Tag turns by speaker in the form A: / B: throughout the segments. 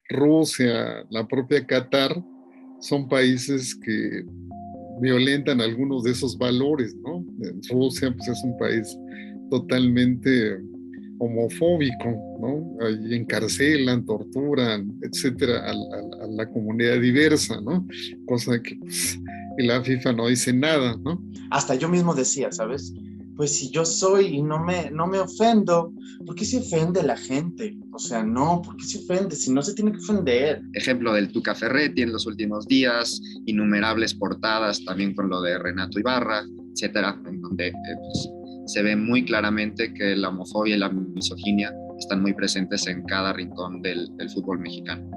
A: Rusia, la propia Qatar, son países que violentan algunos de esos valores, ¿no? Rusia pues, es un país totalmente homofóbico, ¿no? Ahí encarcelan, torturan, etcétera, a la comunidad diversa, ¿no? Cosa que pues, la FIFA no dice nada, ¿no?
B: Hasta yo mismo decía, ¿sabes? Pues si yo soy y no me ofendo, ¿por qué se ofende la gente? O sea, no, ¿por qué se ofende? Si no se tiene que ofender.
C: Ejemplo del Tuca Ferretti en los últimos días, innumerables portadas también con lo de Renato Ibarra, etcétera, en donde pues, se ve muy claramente que la homofobia y la misoginia están muy presentes en cada rincón del fútbol mexicano.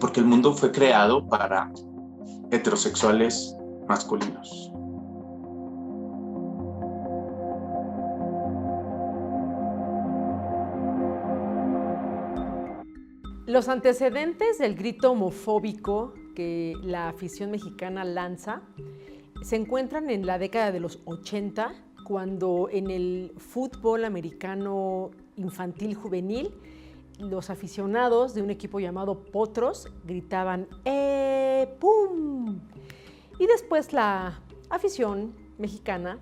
B: Porque el mundo fue creado para heterosexuales masculinos.
D: Los antecedentes del grito homofóbico que la afición mexicana lanza se encuentran en la década de los 80, cuando en el fútbol americano infantil juvenil los aficionados de un equipo llamado Potros gritaban ¡pum! Y después la afición mexicana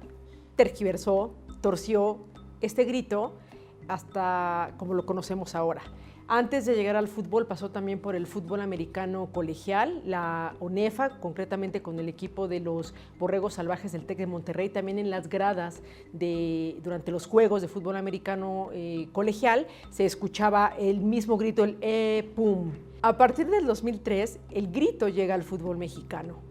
D: tergiversó, torció este grito hasta como lo conocemos ahora. Antes de llegar al fútbol pasó también por el fútbol americano colegial, la ONEFA, concretamente con el equipo de los Borregos Salvajes del TEC de Monterrey, también en las gradas durante los juegos de fútbol americano colegial se escuchaba el mismo grito, el pum. A partir del 2003, el grito llega al fútbol mexicano.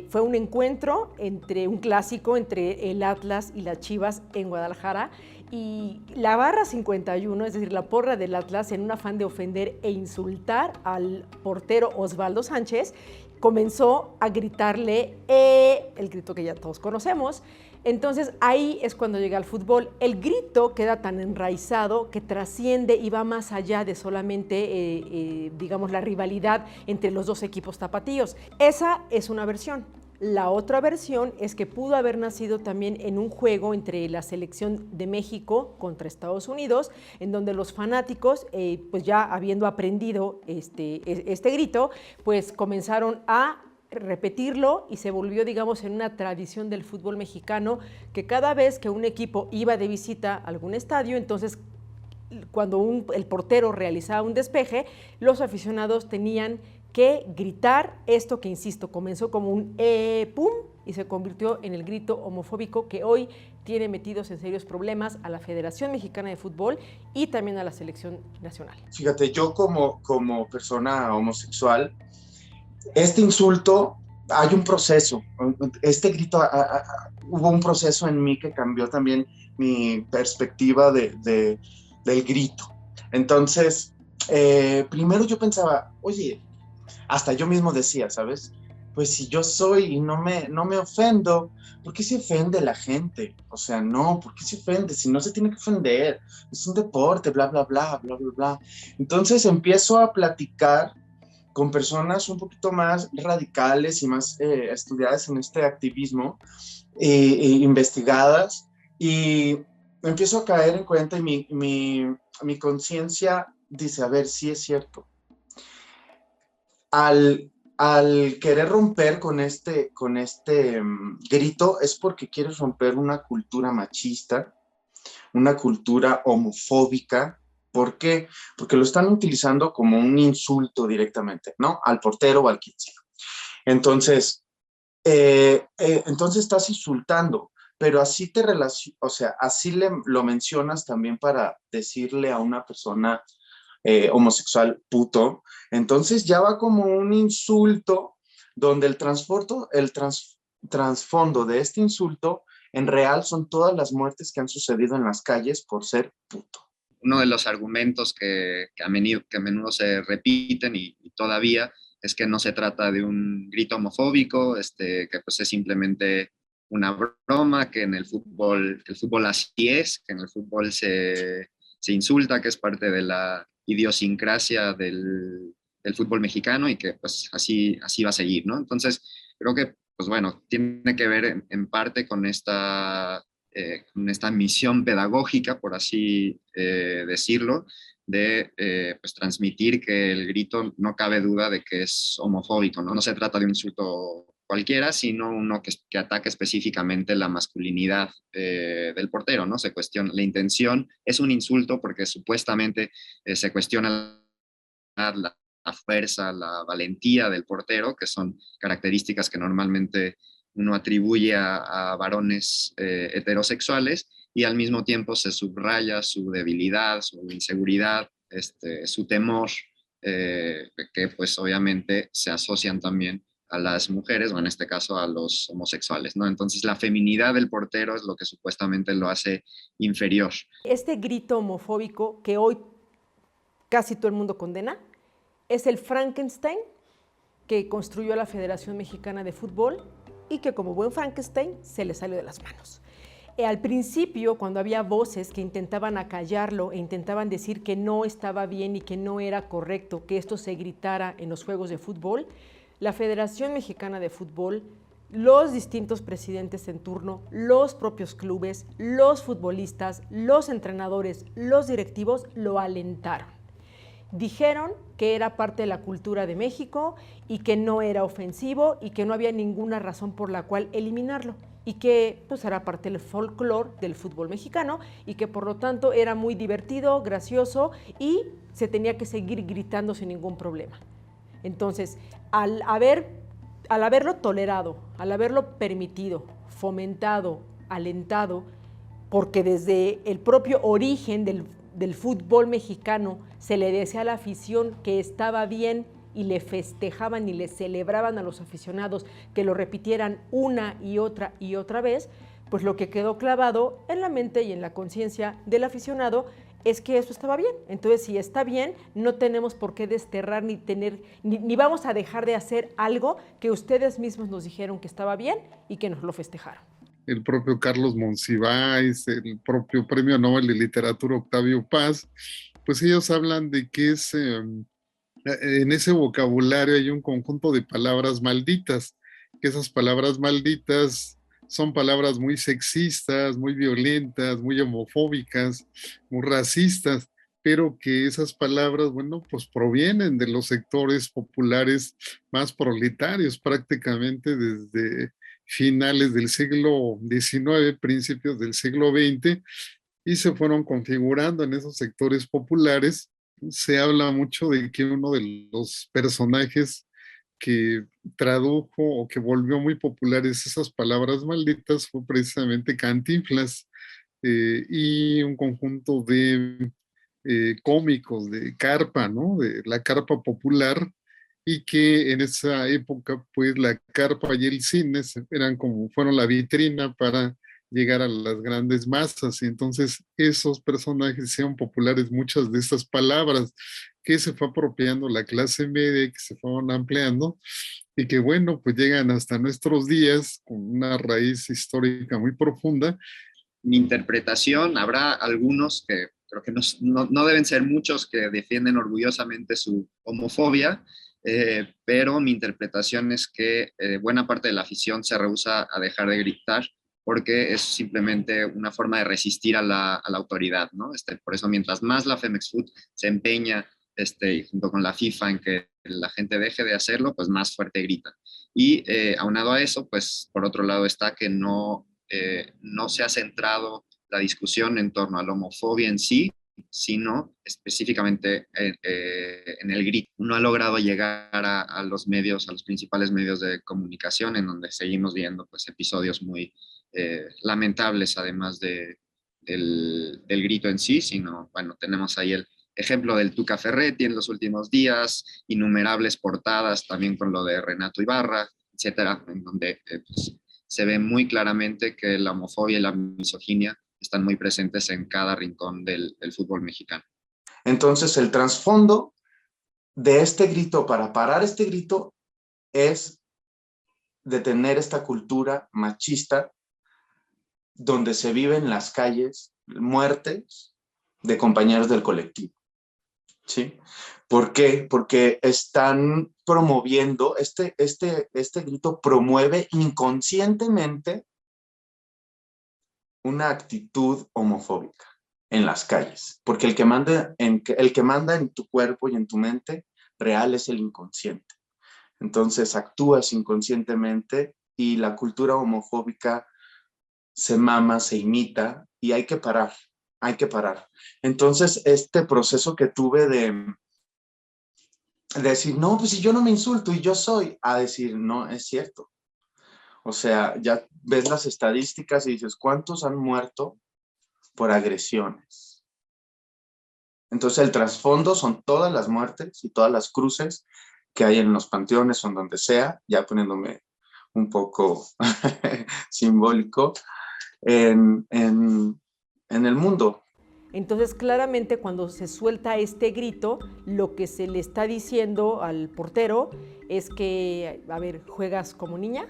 D: Fue un encuentro un clásico entre el Atlas y las Chivas en Guadalajara, y la barra 51, es decir, la porra del Atlas, en un afán de ofender e insultar al portero Osvaldo Sánchez, comenzó a gritarle el grito que ya todos conocemos. Entonces ahí es cuando llega el fútbol. El grito queda tan enraizado que trasciende y va más allá de solamente, digamos, la rivalidad entre los dos equipos tapatíos. Esa es una versión. La otra versión es que pudo haber nacido también en un juego entre la selección de México contra Estados Unidos, en donde los fanáticos, pues ya habiendo aprendido este grito, pues comenzaron a repetirlo y se volvió, digamos, en una tradición del fútbol mexicano, que cada vez que un equipo iba de visita a algún estadio, entonces cuando el portero realizaba un despeje, los aficionados tenían que gritar esto que, insisto, comenzó como un pum y se convirtió en el grito homofóbico que hoy tiene metidos en serios problemas a la Federación Mexicana de Fútbol y también a la selección nacional.
B: Fíjate, yo como persona homosexual, este insulto, hay un proceso, este grito, hubo un proceso en mí que cambió también mi perspectiva del grito. Entonces, primero yo pensaba, oye, hasta yo mismo decía, ¿sabes? Pues si yo soy y no me ofendo, ¿por qué se ofende la gente? O sea, no, ¿por qué se ofende? Si no se tiene que ofender, es un deporte, bla, bla, bla, bla, bla, bla. Entonces empiezo a platicar con personas un poquito más radicales y más estudiadas en este activismo, investigadas, y empiezo a caer en cuenta y mi conciencia dice, a ver, sí es cierto. Al querer romper con este grito es porque quieres romper una cultura machista, una cultura homofóbica. ¿Por qué? Porque lo están utilizando como un insulto directamente, ¿no? Al portero o al quien sea. Entonces, entonces estás insultando, pero así o sea, así lo mencionas también para decirle a una persona homosexual puto. Entonces ya va como un insulto donde trasfondo de este insulto en real son todas las muertes que han sucedido en las calles por ser puto.
C: Uno de los argumentos que a menudo se repiten y todavía es que no se trata de un grito homofóbico, que pues es simplemente una broma, que el fútbol así es, que en el fútbol se insulta, que es parte de la idiosincrasia del fútbol mexicano y que pues así va a seguir, ¿no? Entonces, creo que, pues bueno, tiene que ver en parte con esta misión pedagógica, por así decirlo, de pues transmitir que el grito no cabe duda de que es homofóbico, ¿no? No se trata de un insulto cualquiera, sino uno que ataque específicamente la masculinidad del portero, ¿no? Se cuestiona, la intención es un insulto porque supuestamente se cuestiona la fuerza, la valentía del portero, que son características que normalmente uno atribuye a varones heterosexuales, y al mismo tiempo se subraya su debilidad, su inseguridad, su temor, que pues obviamente se asocian también a las mujeres, o en este caso a los homosexuales, ¿no? Entonces la feminidad del portero es lo que supuestamente lo hace inferior.
D: Este grito homofóbico que hoy casi todo el mundo condena es el Frankenstein que construyó la Federación Mexicana de Fútbol y que como buen Frankenstein se le salió de las manos. Al principio, cuando había voces que intentaban acallarlo e intentaban decir que no estaba bien y que no era correcto que esto se gritara en los juegos de fútbol, la Federación Mexicana de Fútbol, los distintos presidentes en turno, los propios clubes, los futbolistas, los entrenadores, los directivos lo alentaron. Dijeron que era parte de la cultura de México y que no era ofensivo y que no había ninguna razón por la cual eliminarlo y que pues era parte del folclore del fútbol mexicano y que por lo tanto era muy divertido, gracioso y se tenía que seguir gritando sin ningún problema. Entonces, al haberlo tolerado, al haberlo permitido, fomentado, alentado, porque desde el propio origen del fútbol mexicano se le decía a la afición que estaba bien y le festejaban y le celebraban a los aficionados que lo repitieran una y otra vez, pues lo que quedó clavado en la mente y en la conciencia del aficionado es que eso estaba bien. Entonces, si está bien, no tenemos por qué desterrar ni vamos a dejar de hacer algo que ustedes mismos nos dijeron que estaba bien y que nos lo festejaron.
A: El propio Carlos Monsiváis, el propio Premio Nobel de Literatura Octavio Paz, pues ellos hablan de que en ese vocabulario hay un conjunto de palabras malditas, que esas palabras malditas son palabras muy sexistas, muy violentas, muy homofóbicas, muy racistas, pero que esas palabras, bueno, pues provienen de los sectores populares más proletarios, prácticamente desde finales del siglo XIX, principios del siglo XX, y se fueron configurando en esos sectores populares. Se habla mucho de que uno de los personajes que tradujo o que volvió muy populares esas palabras malditas fue precisamente Cantinflas, y un conjunto de cómicos de carpa, ¿no? De la carpa popular, y que en esa época pues la carpa y el cine fueron la vitrina para llegar a las grandes masas, y entonces esos personajes hicieron populares muchas de estas palabras que se fue apropiando la clase media y que se fueron ampliando y que bueno, pues llegan hasta nuestros días con una raíz histórica muy profunda.
C: Mi interpretación, habrá algunos que creo que no deben ser muchos que defienden orgullosamente su homofobia, pero mi interpretación es que buena parte de la afición se rehúsa a dejar de gritar porque es simplemente una forma de resistir a la autoridad, ¿no? Por eso, mientras más la Femex Food se empeña, junto con la FIFA, en que la gente deje de hacerlo, pues más fuerte grita. Y aunado a eso, pues por otro lado está que no se ha centrado la discusión en torno a la homofobia en sí, sino específicamente en el grito. No ha logrado llegar a los medios, a los principales medios de comunicación, en donde seguimos viendo pues, episodios muy lamentables, además del grito en sí, sino, bueno, tenemos ahí el ejemplo del Tuca Ferretti en los últimos días, innumerables portadas también con lo de Renato Ibarra, etcétera, en donde pues, se ve muy claramente que la homofobia y la misoginia están muy presentes en cada rincón del fútbol mexicano.
B: Entonces, el trasfondo de este grito, para parar este grito, es detener esta cultura machista donde se viven en las calles muertes de compañeros del colectivo. ¿Sí? ¿Por qué? Porque están promoviendo, este grito promueve inconscientemente una actitud homofóbica. en las calles, porque el que manda en tu cuerpo y en tu mente real es el inconsciente. Entonces actúas inconscientemente y la cultura homofóbica se mama, se imita y hay que parar, hay que parar. Entonces este proceso que tuve de decir, no, pues si yo no me insulto y yo soy, a decir, no, es cierto. O sea, ya ves las estadísticas y dices, ¿cuántos han muerto por agresiones? Entonces el trasfondo son todas las muertes y todas las cruces que hay en los panteones o en donde sea, ya poniéndome un poco simbólico, en el mundo.
D: Entonces, claramente cuando se suelta este grito, lo que se le está diciendo al portero es que, a ver, juegas como niña,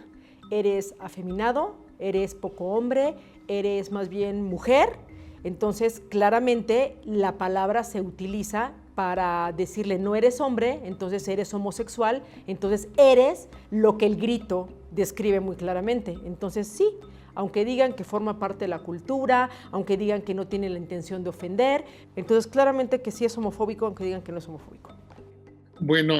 D: eres afeminado, eres poco hombre, eres más bien mujer. Entonces, claramente la palabra se utiliza para decirle no eres hombre, entonces eres homosexual, entonces eres lo que el grito describe muy claramente. Entonces sí, aunque digan que forma parte de la cultura, aunque digan que no tiene la intención de ofender, entonces claramente que sí es homofóbico, aunque digan que no es homofóbico.
A: Bueno,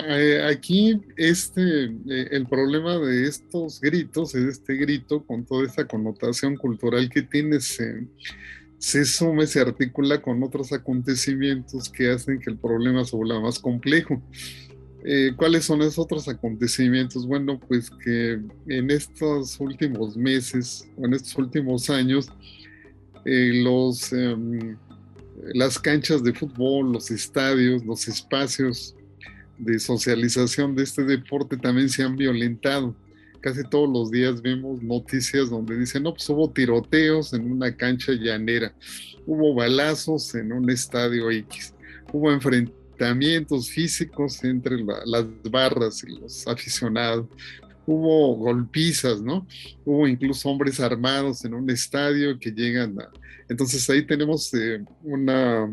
A: aquí el problema de estos gritos, es este grito con toda esta connotación cultural que tiene, se suma, se articula con otros acontecimientos que hacen que el problema se vuelva más complejo. ¿Cuáles son esos otros acontecimientos? Bueno, pues que en estos últimos meses o en estos últimos años, las canchas de fútbol, los estadios, los espacios de socialización de este deporte también se han violentado. Casi todos los días vemos noticias donde dicen, no, pues hubo tiroteos en una cancha llanera, hubo balazos en un estadio X, hubo enfrentamientos físicos entre las barras y los aficionados, hubo golpizas, ¿no? Hubo incluso hombres armados en un estadio que llegan a... Entonces ahí tenemos una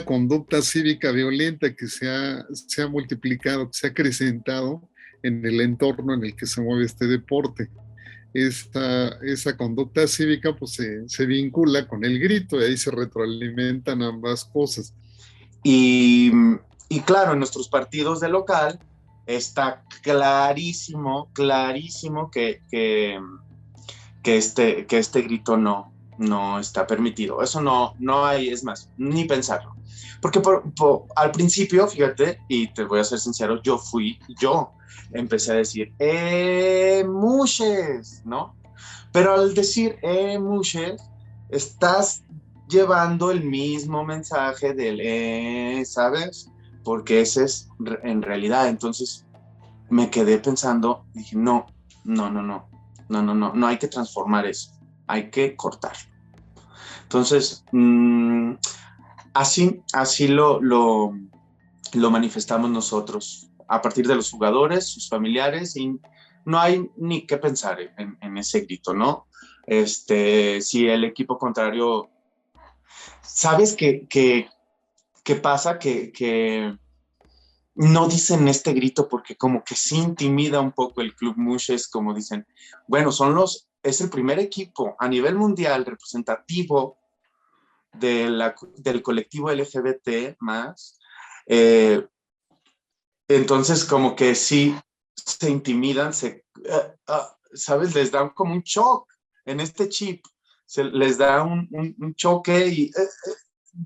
A: conducta cívica violenta que se ha multiplicado, que se ha acrecentado en el entorno en el que se mueve este deporte. Esa conducta cívica pues se vincula con el grito y ahí se retroalimentan ambas cosas.
B: Y claro, en nuestros partidos de local está clarísimo que este grito no está permitido. Eso no hay, es más, ni pensarlo. Porque al principio, fíjate, y te voy a ser sincero, yo empecé a decir, mushes, ¿no? Pero al decir, mushes, estás llevando el mismo mensaje del, ¿sabes? Porque ese es en realidad. Entonces me quedé pensando, dije, no hay que transformar eso, hay que cortarlo. Entonces, así lo manifestamos nosotros, a partir de los jugadores, sus familiares, y no hay ni qué pensar en ese grito, ¿no? Si el equipo contrario, ¿sabes qué pasa? Que no dicen este grito porque como que sí intimida un poco el Club Mushes, como dicen, bueno, es el primer equipo a nivel mundial representativo del colectivo LGBT más, entonces como que sí se intimidan, ¿sabes? Les da como un shock en este chip, les da un choque y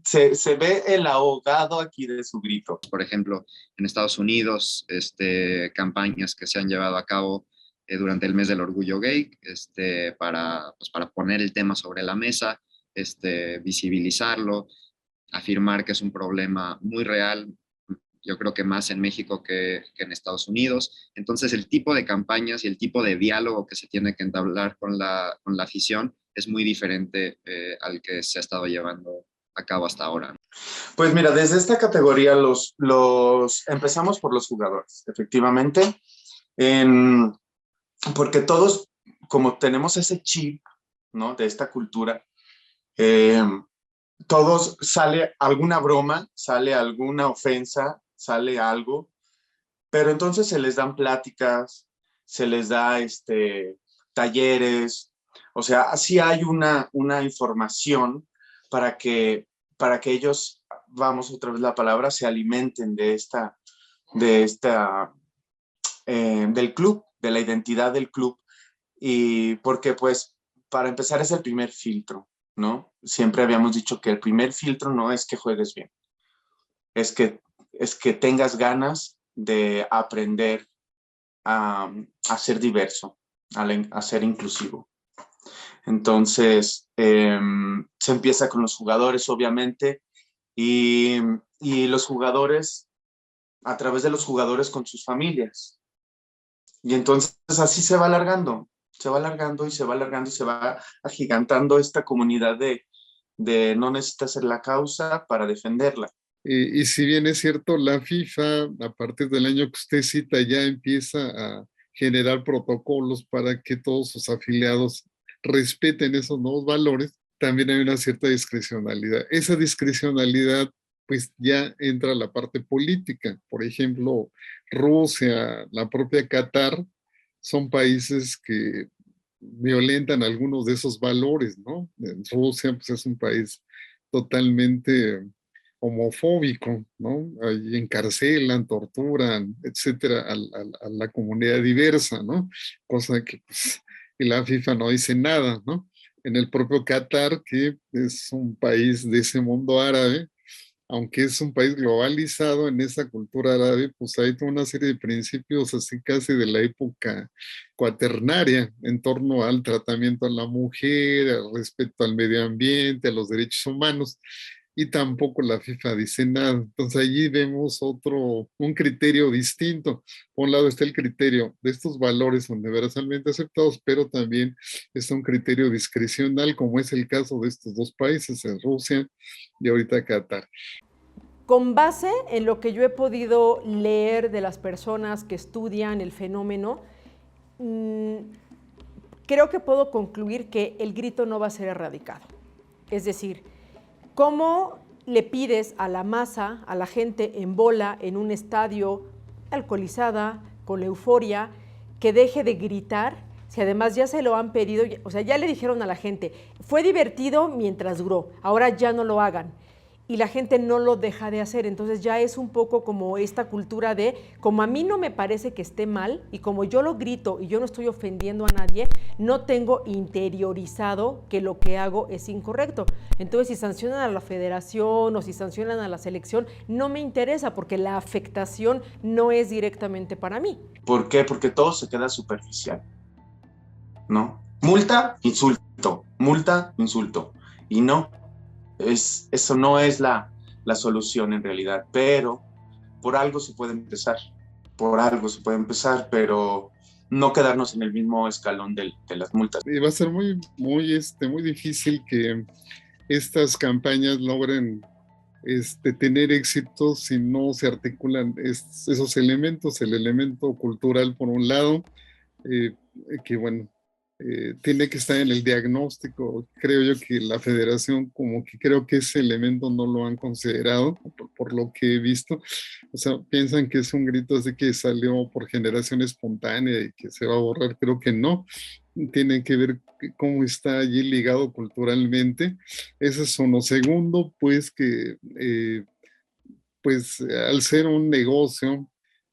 B: se ve el ahogado aquí de su grito.
C: Por ejemplo, en Estados Unidos, campañas que se han llevado a cabo durante el mes del orgullo gay, para poner el tema sobre la mesa, visibilizarlo, afirmar que es un problema muy real, yo creo que más en México que en Estados Unidos. Entonces, el tipo de campañas y el tipo de diálogo que se tiene que entablar con la afición es muy diferente al que se ha estado llevando a cabo hasta ahora.
B: Pues mira, desde esta categoría empezamos por los jugadores, efectivamente, porque todos, como tenemos ese chip, ¿no? De esta cultura, todos sale alguna broma, sale alguna ofensa, sale algo, pero entonces se les dan pláticas, se les da talleres, o sea, así hay una información para que, para que ellos, vamos otra vez la palabra, se alimenten del club, de la identidad del club. Y porque pues para empezar es el primer filtro, ¿no? Siempre habíamos dicho que el primer filtro no es que juegues bien, es que tengas ganas de aprender a ser diverso, a ser inclusivo. Entonces, se empieza con los jugadores, obviamente, y los jugadores, a través de los jugadores con sus familias. Y entonces así se va alargando, se va alargando y se va alargando y se va agigantando esta comunidad de no necesitas ser la causa para defenderla.
A: Y si bien es cierto, la FIFA, a partir del año que usted cita, ya empieza a generar protocolos para que todos sus afiliados respeten esos nuevos valores, también hay una cierta discrecionalidad. Esa discrecionalidad, pues ya entra la parte política. Por ejemplo, Rusia, la propia Qatar, son países que violentan algunos de esos valores, ¿no? Rusia, pues es un país totalmente homofóbico, ¿no? Ahí encarcelan, torturan, etcétera, a la comunidad diversa, ¿no? Cosa que pues, la FIFA no dice nada, ¿no? En el propio Qatar, que es un país de ese mundo árabe, aunque es un país globalizado en esa cultura árabe, pues hay toda una serie de principios así casi de la época cuaternaria en torno al tratamiento a la mujer, al respeto al medio ambiente, a los derechos humanos, y tampoco la FIFA dice nada. Entonces allí vemos un criterio distinto. Por un lado está el criterio de estos valores universalmente aceptados, pero también está un criterio discrecional, como es el caso de estos dos países, en Rusia y ahorita Qatar.
D: Con base en lo que yo he podido leer de las personas que estudian el fenómeno, creo que puedo concluir que el grito no va a ser erradicado. Es decir, ¿cómo le pides a la masa, a la gente en bola, en un estadio, alcoholizada, con la euforia, que deje de gritar? Si además ya se lo han pedido, o sea, ya le dijeron a la gente, fue divertido mientras duró, ahora ya no lo hagan. Y la gente no lo deja de hacer. Entonces ya es un poco como esta cultura de, como a mí no me parece que esté mal, y como yo lo grito y yo no estoy ofendiendo a nadie, no tengo interiorizado que lo que hago es incorrecto. Entonces si sancionan a la federación o si sancionan a la selección, no me interesa porque la afectación no es directamente para mí.
B: ¿Por qué? Porque todo se queda superficial, ¿no? Multa, insulto, multa, insulto. Y no. Eso no es la solución en realidad, pero por algo se puede empezar, pero no quedarnos en el mismo escalón de las multas.
A: Y va a ser muy difícil que estas campañas logren tener éxito si no se articulan esos elementos, el elemento cultural por un lado, que bueno, tiene que estar en el diagnóstico. Creo yo que la federación como que creo que ese elemento no lo han considerado por lo que he visto. O sea, piensan que es un grito así que salió por generación espontánea y que se va a borrar. Creo que no. Tiene que ver cómo está allí ligado culturalmente. Ese es uno. Segundo, pues que pues al ser un negocio,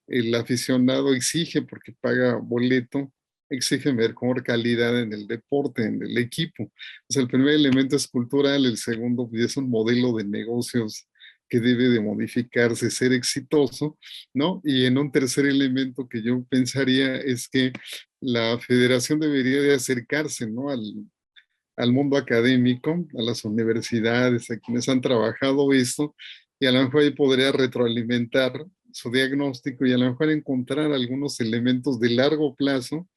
A: el aficionado exige, porque paga boleto, exige mejor calidad en el deporte, en el equipo. O sea, el primer elemento es cultural, el segundo es un modelo de negocios que debe de modificarse, ser exitoso, ¿no? Y en un tercer elemento que yo pensaría es que la federación debería de acercarse, ¿no? Al mundo académico, a las universidades, a quienes han trabajado esto, y a lo mejor ahí podría retroalimentar su diagnóstico y a lo mejor encontrar algunos elementos de largo plazo,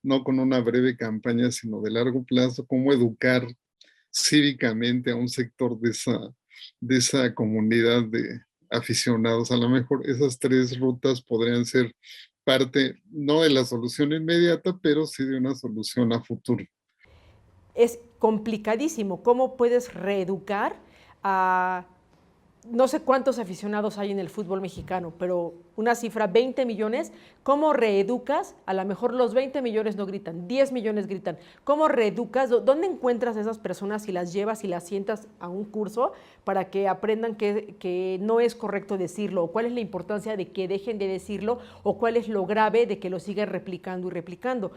A: no con una breve campaña, sino de largo plazo, cómo educar cívicamente a un sector de esa comunidad de aficionados. A lo mejor esas tres rutas podrían ser parte, no de la solución inmediata, pero sí de una solución a futuro.
D: Es complicadísimo. ¿Cómo puedes reeducar a no sé cuántos aficionados hay en el fútbol mexicano, pero una cifra, 20 millones, ¿cómo reeducas? A lo mejor los 20 millones no gritan, 10 millones gritan. ¿Cómo reeducas? ¿Dónde encuentras a esas personas y las llevas y las sientas a un curso para que aprendan que no es correcto decirlo? ¿O cuál es la importancia de que dejen de decirlo? ¿O cuál es lo grave de que lo sigan replicando y replicando?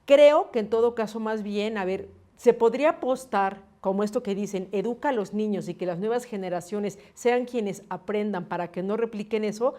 D: Creo que en todo caso, más bien, a ver, se podría apostar, como esto que dicen, educa a los niños y que las nuevas generaciones sean quienes aprendan para que no repliquen eso,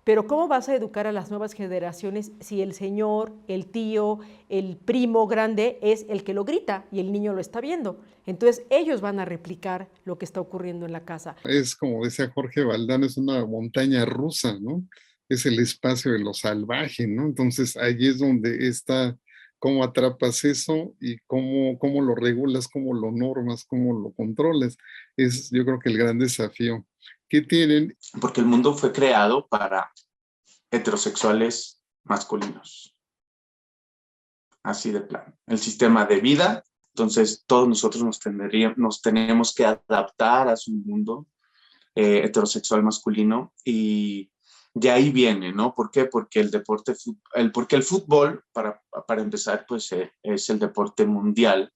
D: pero ¿cómo vas a educar a las nuevas generaciones si el señor, el tío, el primo grande es el que lo grita y el niño lo está viendo? Entonces ellos van a replicar lo que está ocurriendo en la casa.
A: Es como decía Jorge Valdán, es una montaña rusa, ¿no? Es el espacio de lo salvaje, ¿no? Entonces ahí es donde está cómo atrapas eso y cómo lo regulas, cómo lo normas, cómo lo controlas. Es yo creo que el gran desafío que tienen.
B: Porque el mundo fue creado para heterosexuales masculinos. Así de plano. El sistema de vida, entonces todos nosotros nos tenemos que adaptar a su mundo heterosexual masculino y de ahí viene, ¿no? ¿Por qué? Porque porque el fútbol, para empezar, pues es el deporte mundial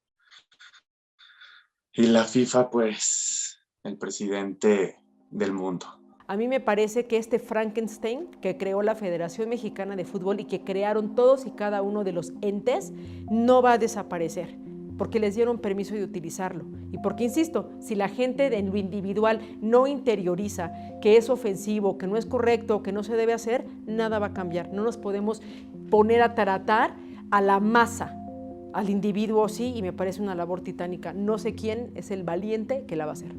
B: y la FIFA, pues, el presidente del mundo.
D: A mí me parece que este Frankenstein que creó la Federación Mexicana de Fútbol y que crearon todos y cada uno de los entes no va a desaparecer porque les dieron permiso de utilizarlo. Y porque, insisto, si la gente en lo individual no interioriza que es ofensivo, que no es correcto, que no se debe hacer, nada va a cambiar. No nos podemos poner a tratar a la masa, al individuo sí, y me parece una labor titánica. No sé quién es el valiente que la va a hacer.